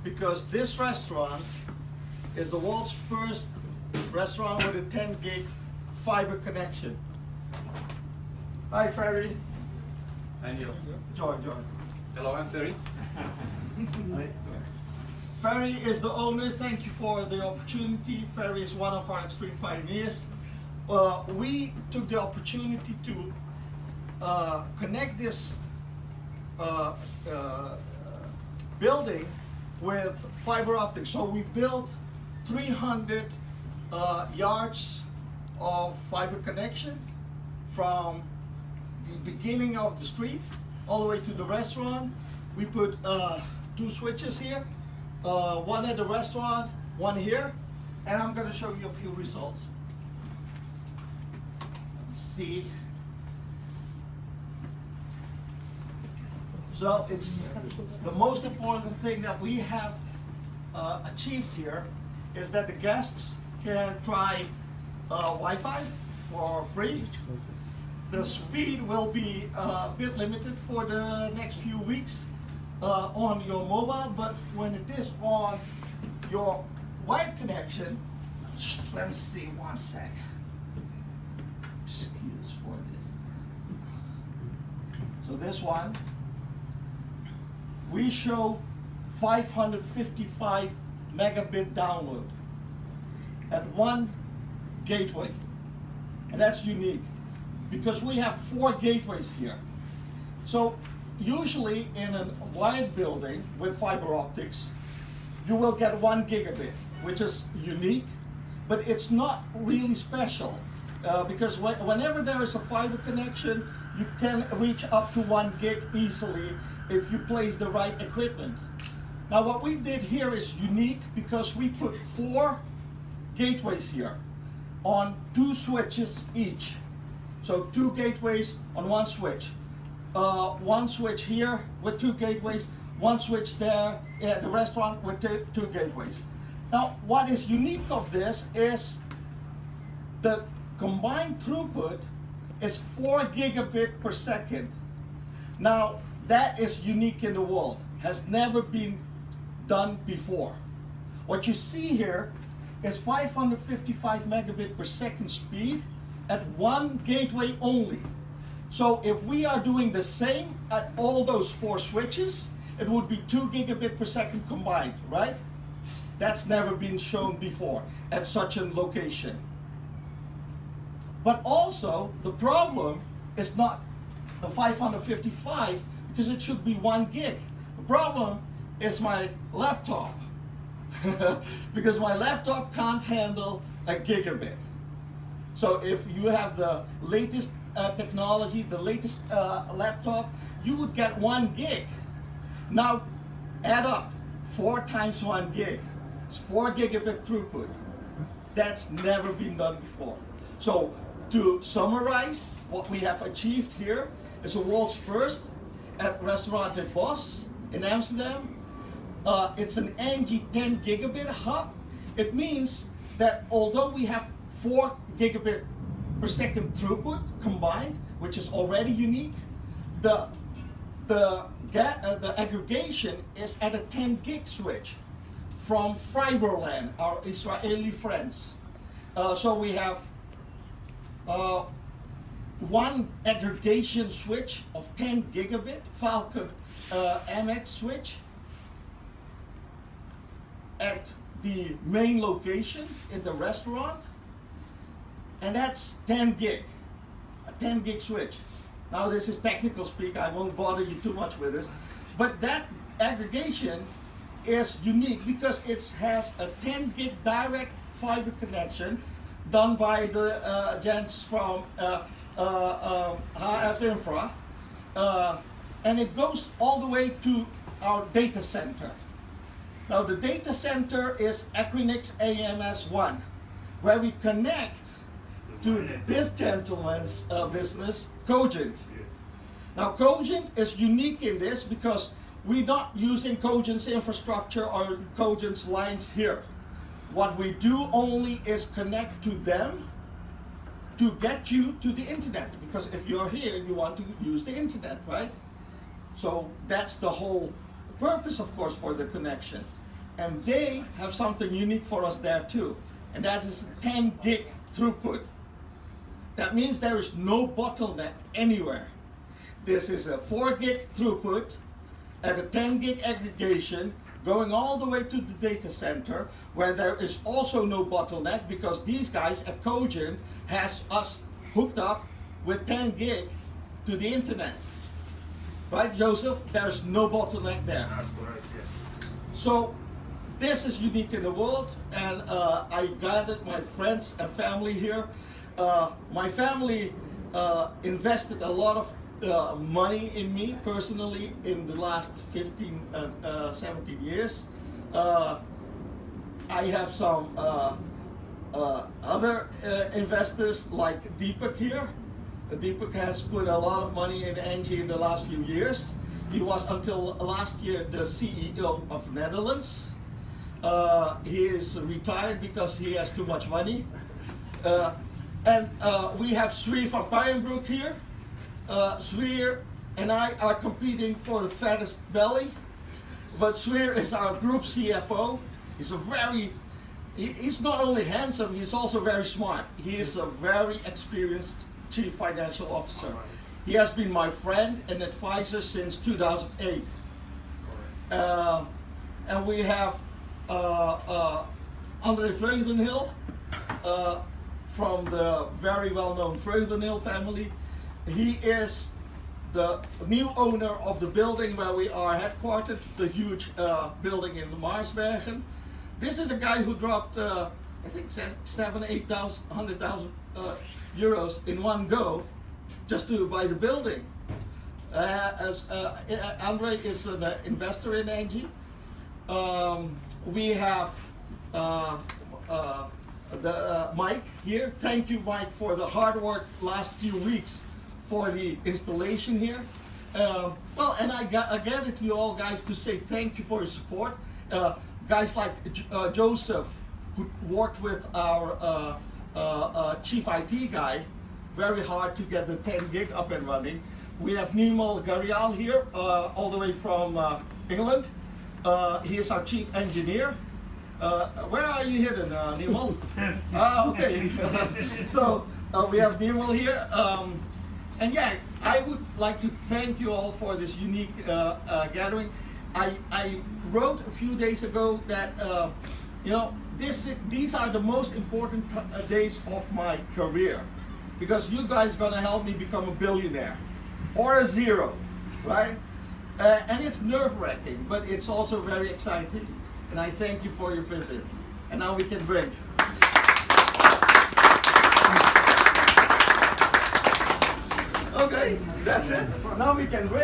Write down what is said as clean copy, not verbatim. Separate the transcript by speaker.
Speaker 1: because this restaurant is the world's first restaurant with a 10 gig fiber connection. Hi, Ferry.
Speaker 2: Angie.
Speaker 1: Join.
Speaker 2: Hello, I'm Ferry.
Speaker 1: Ferry is the owner. Thank you for the opportunity. Ferry is one of our extreme pioneers. We took the opportunity to connect this building with fiber optics. So we built 300 yards of fiber connection from the beginning of the street all the way to the restaurant. We put 2 switches here, one at the restaurant, one here, and I'm going to show you a few results. Let me see. So it's the most important thing that we have achieved here is that the guests can try Wi-Fi for free. The speed will be a bit limited for the next few weeks on your mobile, but when it is on your wired connection, let me see one sec. Excuse for this. So this one, we show 555 megabit download at one gateway, and that's unique because we have 4 gateways here. So usually in a wired building with fiber optics, you will get 1 gigabit, which is unique, but it's not really special because whenever there is a fiber connection, you can reach up to 1 gig easily if you place the right equipment. Now what we did here is unique because we put 4 gateways here on 2 switches each. So 2 gateways on 1 switch. 1 switch here with 2 gateways, 1 switch there at the restaurant with 2 gateways. Now what is unique of this is the combined throughput is 4 gigabit per second. Now that is unique in the world, has never been done before. What you see here is 555 megabit per second speed at 1 gateway only. So if we are doing the same at all those 4 switches, it would be 2 gigabit per second combined, right? That's never been shown before at such a location. But also, the problem is not the 555, because it should be 1 gig. The problem is my laptop, because my laptop can't handle a gigabit. So if you have the latest technology, the latest laptop, you would get 1 gig. Now add up 4 times 1 gig. It's 4 gigabit throughput. That's never been done before. So to summarize, what we have achieved here is the world's first at Restaurant Het Bos in Amsterdam. It's an Angie 10 gigabit hub. It means that although we have 4 gigabit per second throughput combined, which is already unique, the aggregation is at a 10 gig switch from Fiberland, our Israeli friends. So we have 1 aggregation switch of 10 gigabit, Falcon MX switch at the main location in the restaurant, and that's 10 gig, a 10 gig switch. Now this is technical speak, I won't bother you too much with this, but that aggregation is unique because it has a 10 gig direct fiber connection done by the gents from HF Infra, and it goes all the way to our data center. Now the data center is Equinix AMS1, where we connect to this gentleman's business, Cogent.
Speaker 2: Yes.
Speaker 1: Now Cogent is unique in this because we're not using Cogent's infrastructure or Cogent's lines here. What we do only is connect to them to get you to the internet, because if you're here, you want to use the internet, right? So that's the whole purpose, of course, for the connection. And they have something unique for us there too, and that is 10 gig throughput. That means there is no bottleneck anywhere. This is a 4 gig throughput at a 10 gig aggregation going all the way to the data center, where there is also no bottleneck because these guys at Cogent has us hooked up with 10 gig to the internet. Right, Joseph? There's no bottleneck there.
Speaker 3: That's correct, yes.
Speaker 1: So this is unique in the world, and I gathered my friends and family here. My family invested a lot of money in me personally in the last 15, 17 years. I have some other investors like Deepak here. Deepak has put a lot of money in Angie in the last few years. He was until last year the CEO of Netherlands. He is retired because he has too much money. And we have Sri van Pijenbroek here. Sri and I are competing for the fattest belly, but Sri is our group CFO. He's not only handsome, he's also very smart. He is a very experienced Chief Financial Officer. He has been my friend and advisor since 2008. And we have Andre Vreugdenhil from the very well-known Vreugdenhil family. He is the new owner of the building where we are headquartered, the huge building in Maarsbergen. This is a guy who dropped, I think, 100,000 euros in one go just to buy the building. Andre is an investor in Angie. We have Mike here. Thank you, Mike, for the hard work last few weeks for the installation here. Well, and I gathered you all guys to say thank you for your support. Guys like Joseph, who worked with our chief IT guy very hard to get the 10 gig up and running. We have Nimal Garial here, all the way from England. He is our chief engineer. Where are you hidden, Nimal? Okay. So we have Nimal here. And yeah, I would like to thank you all for this unique gathering. I wrote a few days ago that you know, these are the most important days of my career, because you guys are gonna help me become a billionaire or a zero, right? And it's nerve-wracking, but it's also very exciting. And I thank you for your visit. And now we can break. Okay, that's it. Now we can break.